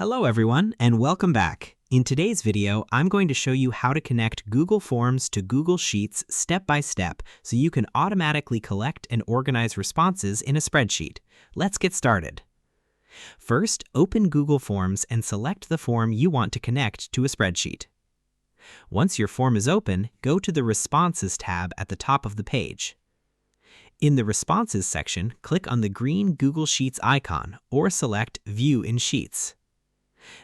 Hello everyone, and welcome back. In today's video, I'm going to show you how to connect Google Forms to Google Sheets step by step so you can automatically collect and organize responses in a spreadsheet. Let's get started. First, open Google Forms and select the form you want to connect to a spreadsheet. Once your form is open, go to the Responses tab at the top of the page. In the Responses section, click on the green Google Sheets icon or select View in Sheets.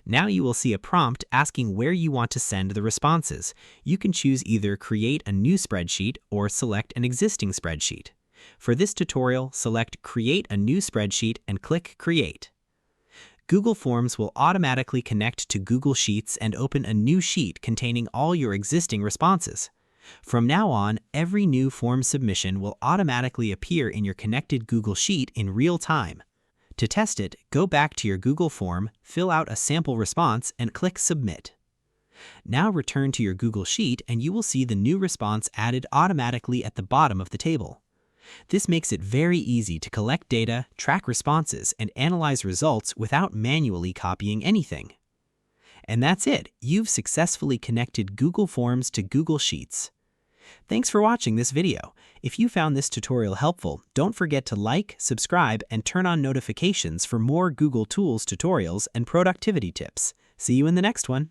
Now you will see a prompt asking where you want to send the responses. You can choose either Create a new spreadsheet or select an existing spreadsheet. For this tutorial, select Create a new spreadsheet and click Create. Google Forms will automatically connect to Google Sheets and open a new sheet containing all your existing responses. From now on, every new form submission will automatically appear in your connected Google Sheet in real time. To test it, go back to your Google form, fill out a sample response, and click Submit. Now return to your Google Sheet and you will see the new response added automatically at the bottom of the table. This makes it very easy to collect data, track responses, and analyze results without manually copying anything. And that's it. You've successfully connected Google Forms to Google Sheets. Thanks for watching this video. If you found this tutorial helpful, don't forget to like, subscribe, and turn on notifications for more Google Tools tutorials and productivity tips. See you in the next one.